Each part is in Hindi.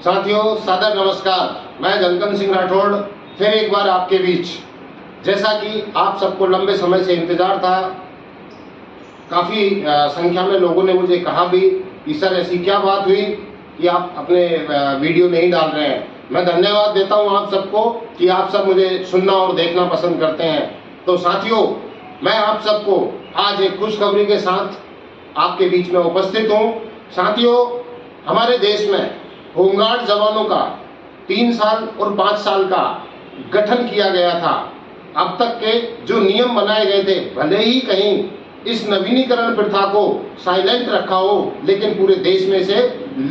साथियों, सादर नमस्कार। मैं गगन सिंह राठौड़ फिर एक बार आपके बीच। जैसा कि आप सबको लंबे समय से इंतजार था, काफ़ी संख्या में लोगों ने मुझे कहा भी कि सर ऐसी क्या बात हुई कि आप अपने वीडियो नहीं डाल रहे हैं। मैं धन्यवाद देता हूं आप सबको कि आप सब मुझे सुनना और देखना पसंद करते हैं। तो साथियों, मैं आप सबको आज एक खुशखबरी के साथ आपके बीच में उपस्थित हूं। साथियों, हमारे देश में होमगार्ड जवानों का 3 साल और 5 साल का गठन किया गया था। अब तक के जो नियम बनाए गए थे, भले ही कहीं इस नवीनीकरण प्रथा को साइलेंट रखा हो, लेकिन पूरे देश में से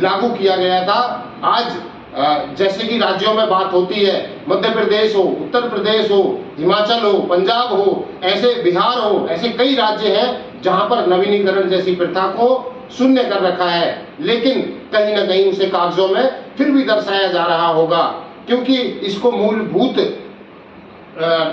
लागू किया गया था। आज जैसे कि राज्यों में बात होती है, मध्य प्रदेश हो, उत्तर प्रदेश हो, हिमाचल हो, पंजाब हो, ऐसे बिहार हो, ऐसे कई राज्य हैं जहां पर नवीनीकरण जैसी प्रथा को शून्य कर रखा है, लेकिन कहीं ना कहीं उसे कागजों में फिर भी दर्शाया जा रहा होगा, क्योंकि इसको मूलभूत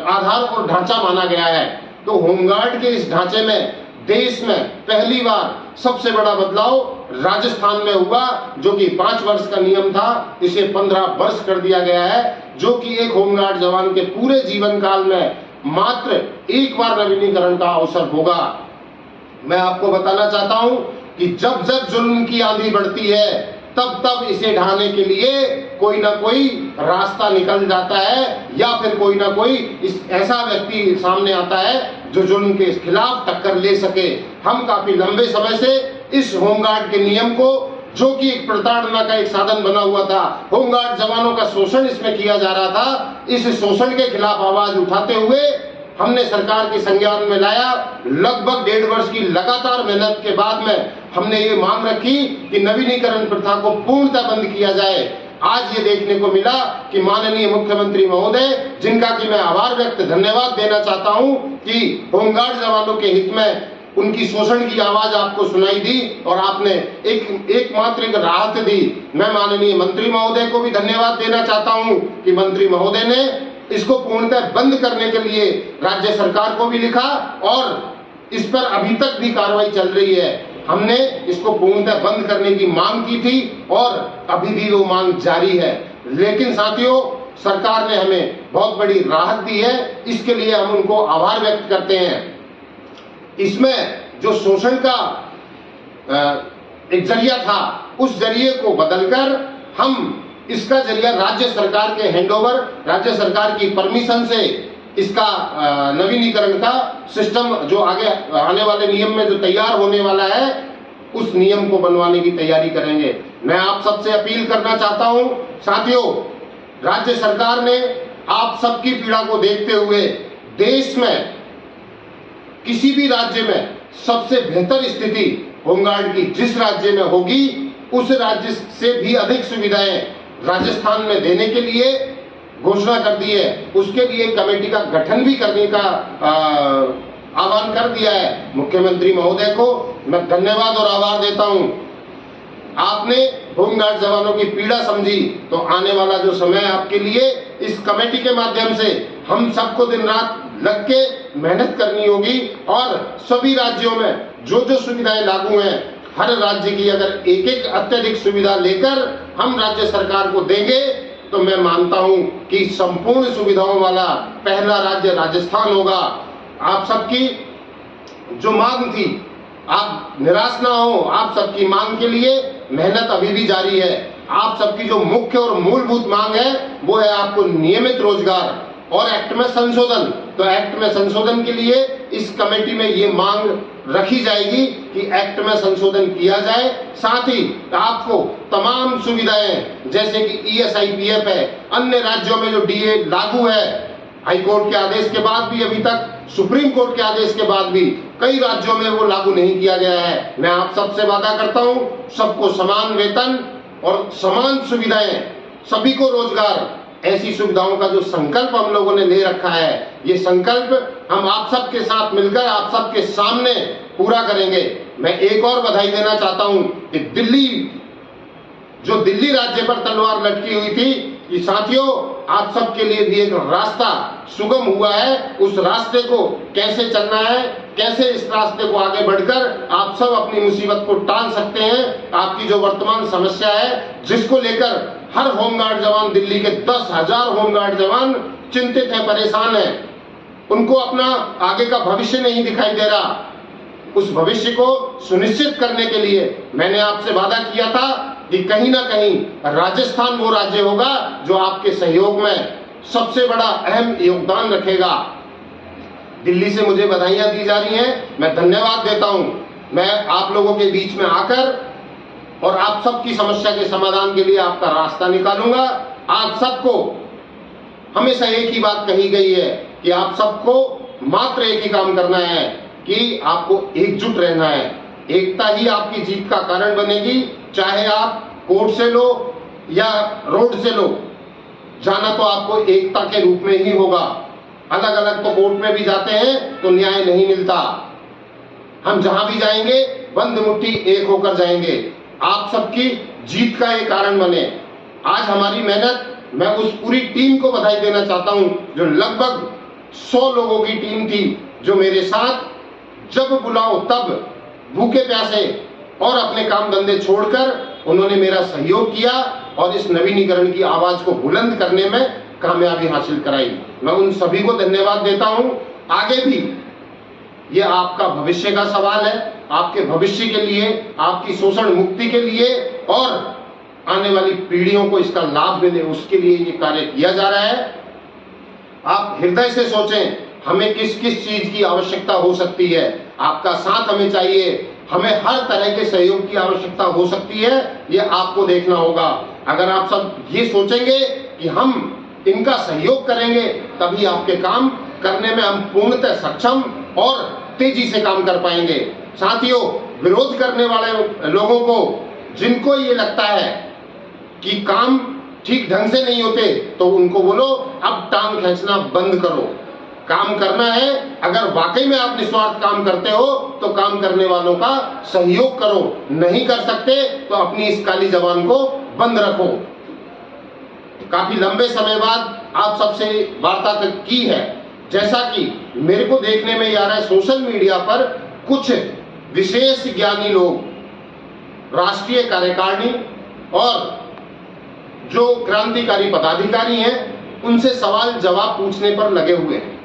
आधार और ढांचा माना गया है। तो होमगार्ड के इस ढांचे में देश में पहली बार सबसे बड़ा बदलाव राजस्थान में हुआ, जो कि 5 वर्ष का नियम था, इसे 15 वर्ष कर दिया गया है, जो कि एक होमगार्ड जवान के पूरे जीवन काल में मात्र एक बार नवीनीकरण का अवसर होगा। मैं आपको बताना चाहता हूं कि जब जब जुल्म की आंधी बढ़ती है, तब तब इसे ढाने के लिए कोई ना कोई रास्ता निकल जाता है, या फिर कोई ना कोई ऐसा व्यक्ति सामने आता है जो जुल्म के खिलाफ टक्कर ले सके। हम काफी लंबे समय से इस होमगार्ड के नियम को, जो कि एक प्रताड़ना का एक साधन बना हुआ था, होमगार्ड जवानों का शोषण इसमें किया जा रहा था, इस शोषण के खिलाफ आवाज उठाते हुए हमने सरकार के संज्ञान में लाया। लगभग 1.5 वर्ष की लगातार मेहनत के बाद में हमने ये मांग रखी कि नवीनीकरण प्रथा को पूर्णतः बंद किया जाए। आज ये देखने को मिला कि माननीय मुख्यमंत्री महोदय, जिनका कि मैं आभार व्यक्त धन्यवाद देना चाहता हूं कि होमगार्ड जवानों के हित में उनकी शोषण की आवाज आपको सुनाई दी और आपने एकमात्र एक राहत दी। मैं माननीय मंत्री महोदय को भी धन्यवाद देना चाहता हूं कि मंत्री महोदय ने इसको पूर्णतः बंद करने के लिए राज्य सरकार को भी लिखा और इस पर अभी तक भी कार्रवाई चल रही है। हमने इसको पूर्णतः बंद करने की मांग की थी और अभी भी वो मांग जारी है, लेकिन साथियों, सरकार ने हमें बहुत बड़ी राहत दी है, इसके लिए हम उनको आभार व्यक्त करते हैं। इसमें जो शोषण का एक जरिया था, उस जरिए को बदलकर हम इसका जरिया राज्य सरकार के हैंडओवर, राज्य सरकार की परमिशन से इसका नवीनीकरण का सिस्टम जो आगे आने वाले नियम में जो तैयार होने वाला है, उस नियम को बनवाने की तैयारी करेंगे। मैं आप सबसे अपील करना चाहता हूं साथियों, राज्य सरकार ने आप सबकी पीड़ा को देखते हुए देश में किसी भी राज्य में सबसे बेहतर स्थिति होमगार्ड की जिस राज्य में होगी, उस राज्य से भी अधिक सुविधाएं राजस्थान में देने के लिए घोषणा कर दी है। उसके लिए कमेटी का गठन भी करने का आह्वान कर दिया है। मुख्यमंत्री महोदय को मैं धन्यवाद और आभार देता हूं। आपने होमगार्ड जवानों की पीड़ा समझी, तो आने वाला जो समय आपके लिए इस कमेटी के माध्यम से हम सबको दिन रात लग के मेहनत करनी होगी और सभी राज्यों में जो जो सुविधाएं लागू हैं, हर राज्य की अगर एक एक अत्यधिक सुविधा लेकर हम राज्य सरकार को देंगे, तो मैं मानता हूं कि संपूर्ण सुविधाओं वाला पहला राज्य राजस्थान होगा। आप सबकी जो मांग थी, आप निराश ना हो, आप सबकी मांग के लिए मेहनत अभी भी जारी है। आप सबकी जो मुख्य और मूलभूत मांग है, वो है आपको नियमित रोजगार और एक्ट में संशोधन। तो एक्ट में संशोधन के लिए इस कमेटी में ये मांग रखी जाएगी कि एक्ट में संशोधन किया जाए। साथ ही आपको तमाम सुविधाएं जैसे कि ESIPF है, अन्य राज्यों में जो DA लागू है, हाईकोर्ट के आदेश के बाद भी, अभी तक सुप्रीम कोर्ट के आदेश के बाद भी कई राज्यों में वो लागू नहीं किया गया है। मैं आप सबसे वादा करता हूं, सबको समान वेतन और समान सुविधाएं, सभी को रोजगार, ऐसी सुविधाओं का जो संकल्प हम लोगों ने ले रखा है, ये संकल्प हम आप सबके साथ मिलकर आप सबके सामने पूरा करेंगे। मैं एक और बधाई देना चाहता हूं कि दिल्ली राज्य पर तलवार लटकी हुई थी, कि साथियों आप सबके लिए भी एक रास्ता सुगम हुआ है। उस रास्ते को कैसे चलना है, कैसे इस रास्ते को आगे बढ़कर आप सब अपनी मुसीबत को टाल सकते हैं। आपकी जो वर्तमान समस्या है, जिसको लेकर हर होमगार्ड जवान, दिल्ली के 10,000 होमगार्ड जवान चिंतित हैं, परेशान हैं। उनको अपना आगे का भविष्य नहीं दिखाई दे रहा। उस भविष्य को सुनिश्चित करने के लिए मैंने आपसे वादा किया था कि कहीं ना कहीं राजस्थान वो राज्य होगा जो आपके सहयोग में सबसे बड़ा अहम योगदान रखेगा। दिल्ली से मुझे बधाइयां दी जा रही हैं, मैं धन्यवाद देता हूं। मैं आप लोगों के बीच में आकर और आप सबकी समस्या के समाधान के लिए आपका रास्ता निकालूंगा। आप सबको हमेशा एक ही बात कही गई है कि आप सबको मात्र एक ही काम करना है कि आपको एकजुट रहना है। एकता ही आपकी जीत का कारण बनेगी, चाहे आप कोर्ट से लो या रोड से लो, जाना तो आपको एकता के रूप में ही होगा। अलग अलग तो कोर्ट में भी जाते हैं तो न्याय नहीं मिलता। हम जहां भी जाएंगे बंद मुट्ठी एक होकर जाएंगे। आप सबकी जीत का एक कारण बने। आज हमारी मेहनत, मैं उस पूरी टीम को बधाई देना चाहता हूं जो लगभग 100 लोगों की टीम थी, जो मेरे साथ जब बुलाओ तब भूखे प्यासे और अपने काम धंधे छोड़कर उन्होंने मेरा सहयोग किया और इस नवीनीकरण की आवाज को बुलंद करने में कामयाबी हासिल कराई। मैं उन सभी को धन्यवाद देता हूं। आगे भी ये आपका भविष्य का सवाल है, आपके भविष्य के लिए, आपकी शोषण मुक्ति के लिए और आने वाली पीढ़ियों को इसका लाभ मिले, उसके लिए ये कार्य किया जा रहा है। आप हृदय से सोचें हमें किस किस चीज की आवश्यकता हो सकती है। आपका साथ हमें चाहिए, हमें हर तरह के सहयोग की आवश्यकता हो सकती है, ये आपको देखना होगा। अगर आप सब ये सोचेंगे कि हम इनका सहयोग करेंगे तभी आपके काम करने में हम पूर्णतः सक्षम और तेजी से काम कर पाएंगे। साथियों, विरोध करने वाले लोगों को, जिनको ये लगता है कि काम ठीक ढंग से नहीं होते, तो उनको बोलो अब टांग खींचना बंद करो। काम करना है, अगर वाकई में आप निस्वार्थ काम करते हो तो काम करने वालों का सहयोग करो। नहीं कर सकते तो अपनी इस काली जबान को बंद रखो। काफी लंबे समय बाद आप सबसे वार्ता की है। जैसा कि मेरे को देखने में आ रहा है, सोशल मीडिया पर कुछ विशेष ज्ञानी लोग, राष्ट्रीय कार्यकारिणी और जो क्रांतिकारी पदाधिकारी हैं, उनसे सवाल जवाब पूछने पर लगे हुए हैं।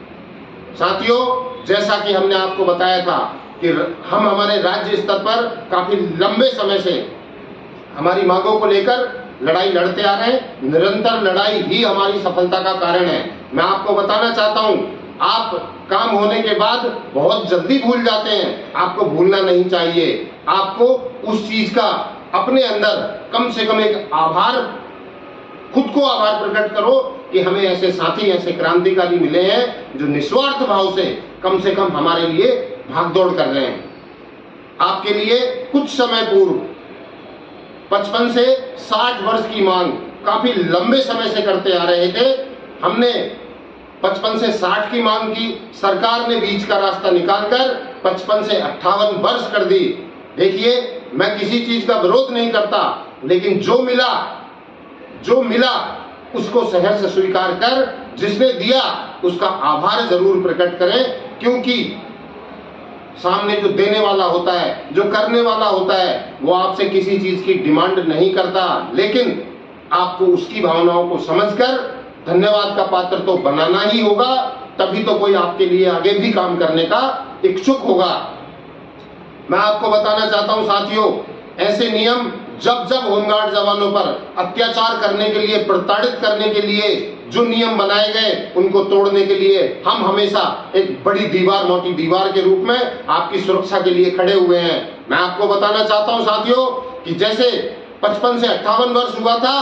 साथियों, जैसा कि हमने आपको बताया था कि हम हमारे राज्य स्तर पर काफी लंबे समय से हमारी मांगों को लेकर लड़ाई लड़ते आ रहे हैं। निरंतर लड़ाई ही हमारी सफलता का कारण है। मैं आपको बताना चाहता हूं, आप काम होने के बाद बहुत जल्दी भूल जाते हैं। आपको भूलना नहीं चाहिए। आपको उस चीज का अपने अंदर कम से कम एक आभार, खुद को आभार प्रकट करो कि हमें ऐसे साथी, ऐसे क्रांतिकारी मिले हैं जो निस्वार्थ भाव से कम हमारे लिए भागदौड़ कर रहे हैं। आपके लिए कुछ समय पूर्व 55 से 60 वर्ष की मांग काफी लंबे समय से करते आ रहे थे। हमने 55 से 60 की मांग की, सरकार ने बीच का रास्ता निकालकर 55 से 58 वर्ष कर दी। देखिए, मैं किसी चीज का विरोध नहीं करता, लेकिन जो मिला उसको सहर्ष से स्वीकार कर, जिसने दिया उसका आभार जरूर प्रकट करें, क्योंकि सामने जो देने वाला होता है, जो करने वाला होता है, वो आपसे किसी चीज की डिमांड नहीं करता, लेकिन आपको उसकी भावनाओं को समझकर धन्यवाद का पात्र तो बनाना ही होगा। तभी तो कोई आपके लिए आगे भी काम करने का इच्छुक होगा। मैं आपको बताना चाहता हूं साथियों, ऐसे नियम जब होमगार्ड जवानों पर अत्याचार करने के लिए, प्रताड़ित करने के लिए जो नियम बनाए गए, उनको तोड़ने के लिए हम हमेशा एक बड़ी दीवार, मोटी दीवार के रूप में आपकी सुरक्षा के लिए खड़े हुए हैं। मैं आपको बताना चाहता हूं साथियों कि जैसे 55 से 58 वर्ष हुआ था,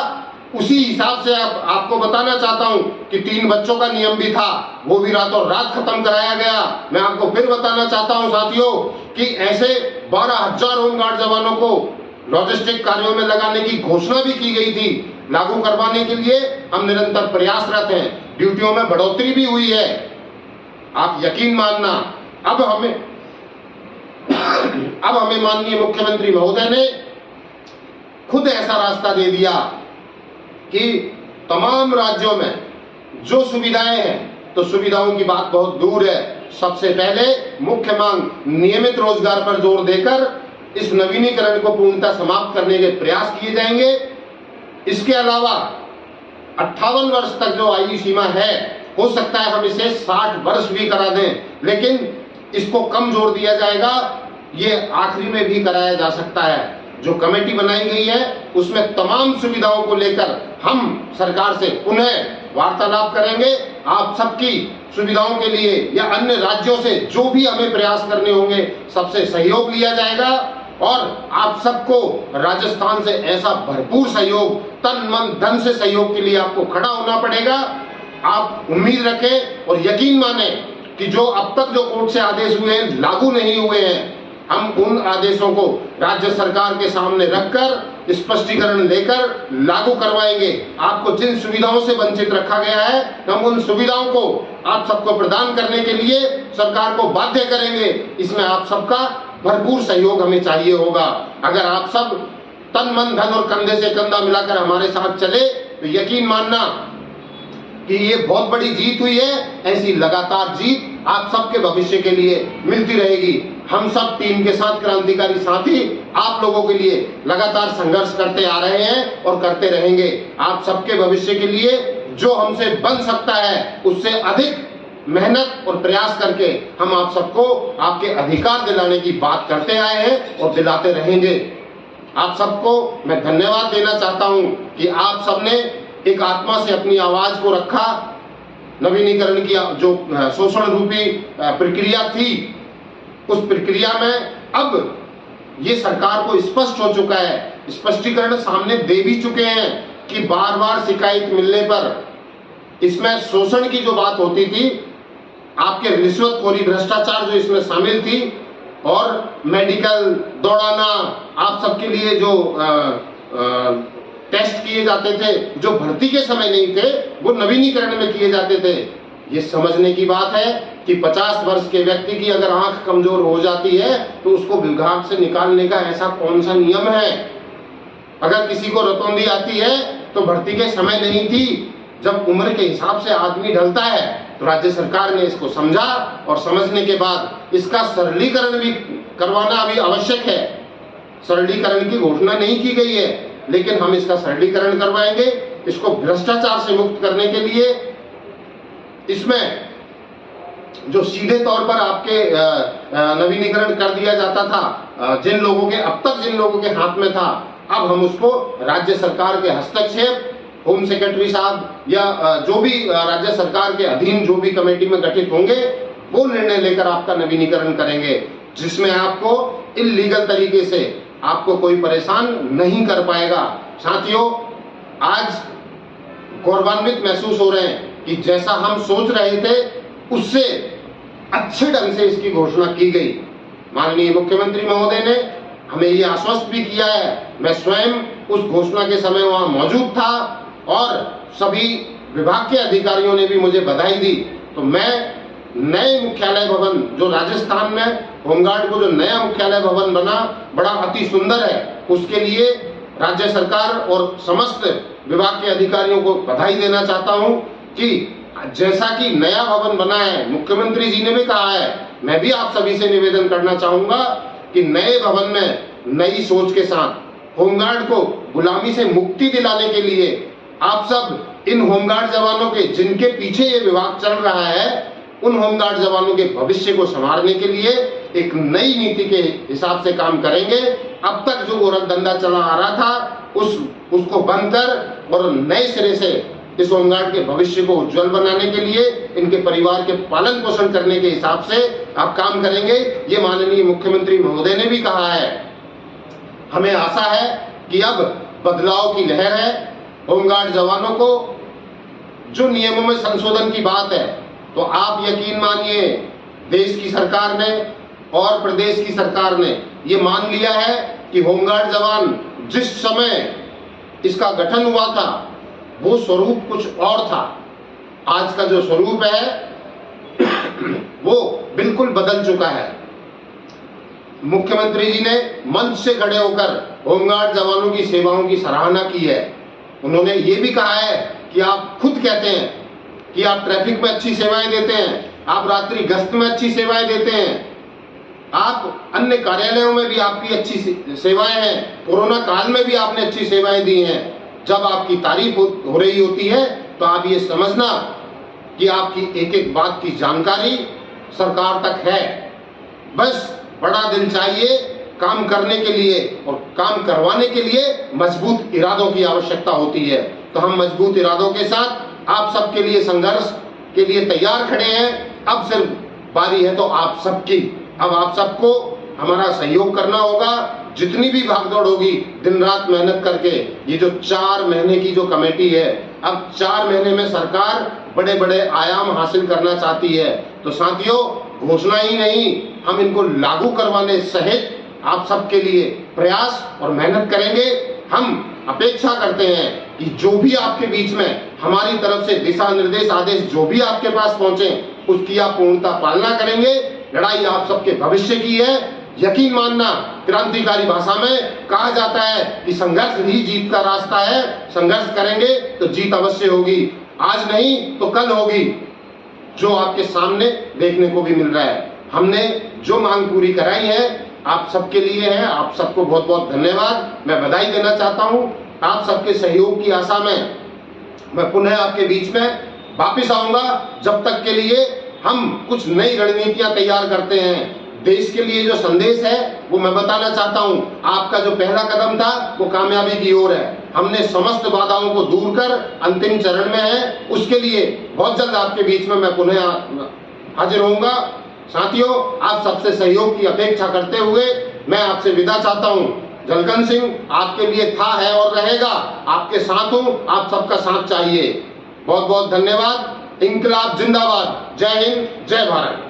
उसी हिसाब से आपको बताना चाहता हूं कि 3 बच्चों का नियम भी था, वो भी रातों रात खत्म कराया गया। मैं आपको फिर बताना चाहता हूं साथियों कि ऐसे 12,000 होमगार्ड जवानों को लॉजिस्टिक कार्यों में लगाने की घोषणा भी की गई थी। लागू करवाने के लिए हम निरंतर प्रयासरत हैं। ड्यूटियों में बढ़ोतरी भी हुई है। आप यकीन मानना, अब हमें माननीय मुख्यमंत्री महोदय ने खुद ऐसा रास्ता दे दिया कि तमाम राज्यों में जो सुविधाएं हैं, तो सुविधाओं की बात बहुत दूर है। सबसे पहले मुख्य मांग नियमित रोजगार पर जोर देकर इस नवीनीकरण को पूर्णतः समाप्त करने के प्रयास किए जाएंगे। इसके अलावा 58 वर्ष तक जो आयु सीमा है, हो सकता है हम इसे 60 वर्ष भी करा दें, लेकिन इसको कम जोर दिया जाएगा, ये आखिरी में भी कराया जा सकता है। जो कमेटी बनाई गई है उसमें तमाम सुविधाओं को लेकर हम सरकार से पुनः वार्तालाप करेंगे। आप सबकी सुविधाओं के लिए या अन्य राज्यों से जो भी हमें प्रयास करने होंगे, सबसे सहयोग लिया जाएगा और आप सबको राजस्थान से ऐसा भरपूर सहयोग, तन मन धन से सहयोग के लिए आपको खड़ा होना पड़ेगा। आप उम्मीद रखें और यकीन माने कि जो अब तक जो कोर्ट से आदेश हुए हैं, लागू नहीं हुए हैं, हम उन आदेशों को राज्य सरकार के सामने रखकर स्पष्टीकरण लेकर लागू करवाएंगे। आपको जिन सुविधाओं से वंचित रखा गया है, हम उन सुविधाओं को आप सबको प्रदान करने के लिए सरकार को बाध्य करेंगे। इसमें आप सबका भरपूर सहयोग हमें चाहिए होगा। अगर आप सब तन मन धन और कंधे से कंधा मिलाकर हमारे साथ चले तो यकीन मानना कि ये बहुत बड़ी जीत हुई है। ऐसी लगातार जीत आप सबके भविष्य के लिए मिलती रहेगी। हम सब टीम के साथ, क्रांतिकारी साथी आप लोगों के लिए लगातार संघर्ष करते आ रहे हैं और करते रहेंगे। आप सबके भविष्य के लिए जो हमसे बन सकता है उससे अधिक मेहनत और प्रयास करके हम आप सबको आपके अधिकार दिलाने की बात करते आए हैं और दिलाते रहेंगे। आप सबको मैं धन्यवाद देना चाहता हूं कि आप सबने एक आत्मा से अपनी आवाज को रखा। नवीनीकरण की जो शोषण रूपी प्रक्रिया थी, उस प्रक्रिया में अब ये सरकार को स्पष्ट हो चुका है, स्पष्टीकरण सामने दे भी चुके हैं कि बार बार शिकायत मिलने पर इसमें शोषण की जो बात होती थी, आपके रिश्वतखोरी, भ्रष्टाचार जो इसमें शामिल थी और मेडिकल दौड़ाना, आप सबके लिए जो टेस्ट किए जाते थे जो भर्ती के समय नहीं थे, वो नवीनीकरण में किए जाते थे। ये समझने की बात है कि 50 वर्ष के व्यक्ति की अगर आंख कमजोर हो जाती है तो उसको विभाग से निकालने का ऐसा कौन सा नियम है। अगर किसी को रतौंधी आती है तो भर्ती के समय नहीं थी, जब उम्र के हिसाब से आदमी ढलता है। तो राज्य सरकार ने इसको समझा और समझने के बाद इसका सरलीकरण भी करवाना अभी आवश्यक है। सरलीकरण की घोषणा नहीं की गई है, लेकिन हम इसका सरलीकरण करवाएंगे। इसको भ्रष्टाचार से मुक्त करने के लिए इसमें जो सीधे तौर पर आपके नवीनीकरण कर दिया जाता था, जिन लोगों के अब तक जिन लोगों के हाथ में था, अब हम उसको राज्य सरकार के हस्तक्षेप, होम सेक्रेटरी साहब या जो भी राज्य सरकार के अधीन जो भी कमेटी में गठित होंगे, वो निर्णय लेकर आपका नवीनीकरण करेंगे, जिसमें आपको इल्लीगल तरीके से आपको कोई परेशान नहीं कर पाएगा। साथियों, आज गौरवान्वित महसूस हो रहे हैं कि जैसा हम सोच रहे थे उससे अच्छे ढंग से इसकी घोषणा की गई। माननीय मुख्यमंत्री महोदय ने हमें ये आश्वस्त भी किया है। मैं स्वयं उस घोषणा के समय वहां मौजूद था और सभी विभाग के अधिकारियों ने भी मुझे बधाई दी। तो मैं नए मुख्यालय भवन जो राजस्थान में होमगार्ड को जो नया मुख्यालय भवन बना, बड़ा अति सुंदर है, उसके लिए राज्य सरकार और समस्त विभाग के अधिकारियों को बधाई देना चाहता हूं कि जैसा कि नया भवन बना है, मुख्यमंत्री जी ने भी कहा है, मैं भी आप सभी से निवेदन करना चाहूंगा कि नए भवन में नई सोच के साथ होमगार्ड को गुलामी से मुक्ति दिलाने के लिए आप सब इन होमगार्ड जवानों के, जिनके पीछे ये विभाग चल रहा है, उन होमगार्ड जवानों के भविष्य को संवारने के लिए एक नई नीति के हिसाब से काम करेंगे। अब तक जो गोरख धंधा चला आ रहा था उसको बंद कर और नए सिरे से इस होमगार्ड के भविष्य को उज्जवल बनाने के लिए, इनके परिवार के पालन पोषण करने के हिसाब से आप काम करेंगे। ये माननीय मुख्यमंत्री महोदय ने भी कहा है। हमें आशा है कि अब बदलाव की लहर है। होमगार्ड जवानों को जो नियमों में संशोधन की बात है, तो आप यकीन मानिए, देश की सरकार ने और प्रदेश की सरकार ने ये मान लिया है कि होमगार्ड जवान जिस समय इसका गठन हुआ था वो स्वरूप कुछ और था। आज का जो स्वरूप है वो बिल्कुल बदल चुका है। मुख्यमंत्री जी ने मंच से खड़े होकर होमगार्ड जवानों की सेवाओं की सराहना की है। उन्होंने ये भी कहा है कि आप खुद कहते हैं कि आप ट्रैफिक में अच्छी सेवाएं देते हैं, आप रात्रि गश्त में अच्छी सेवाएं देते हैं, आप अन्य कार्यालयों में भी आपकी अच्छी सेवाएं हैं, कोरोना काल में भी आपने अच्छी सेवाएं दी हैं। जब आपकी तारीफ हो रही होती है तो आप ये समझना कि आपकी एक एक बात की जानकारी सरकार तक है। बस बड़ा दिल चाहिए काम करने के लिए, और काम करवाने के लिए मजबूत इरादों की आवश्यकता होती है। तो हम मजबूत इरादों के साथ आप सबके लिए संघर्ष के लिए तैयार खड़े हैं। अब सिर्फ बारी है तो आप सबकी, अब आप सबको हमारा सहयोग करना होगा। जितनी भी भागदौड़ होगी दिन रात मेहनत करके, ये जो 4 महीने की जो कमेटी है, अब 4 महीने में सरकार बड़े बड़े आयाम हासिल करना चाहती है। तो साथियों, घोषणा ही नहीं, हम इनको लागू करवाने सहित आप सबके लिए प्रयास और मेहनत करेंगे। हम अपेक्षा करते हैं कि जो भी आपके बीच में हमारी तरफ से दिशा निर्देश आदेश जो भी आपके पास पहुंचे, उसकी आप पूर्णतः पालना करेंगे। लड़ाई आप सबके भविष्य की है। यकीन मानना, क्रांतिकारी भाषा में कहा जाता है कि संघर्ष ही जीत का रास्ता है। संघर्ष करेंगे तो जीत अवश्य होगी, आज नहीं तो कल होगी, जो आपके सामने देखने को भी मिल रहा है। हमने जो मांग पूरी कराई है आप सबके लिए है। आप सबको बहुत बहुत धन्यवाद, मैं बधाई देना चाहता हूं। आप सबके सहयोग की आशा में मैं पुनः आपके बीच में वापिस आऊंगा। जब तक के लिए हम कुछ नई रणनीतियां तैयार करते हैं। देश के लिए जो संदेश है वो मैं बताना चाहता हूं। आपका जो पहला कदम था वो कामयाबी की ओर है। हमने समस्त बाधाओं को दूर कर अंतिम चरण में है। उसके लिए बहुत जल्द आपके बीच में मैं पुनः हाजिर होऊंगा। साथियों, आप सबसे सहयोग की अपेक्षा करते हुए मैं आपसे विदा चाहता हूं। जलकन सिंह आपके लिए था, है और रहेगा। आपके साथ हूं, आप सबका साथ चाहिए। बहुत बहुत धन्यवाद। इंकलाब जिंदाबाद। जय हिंद, जय भारत।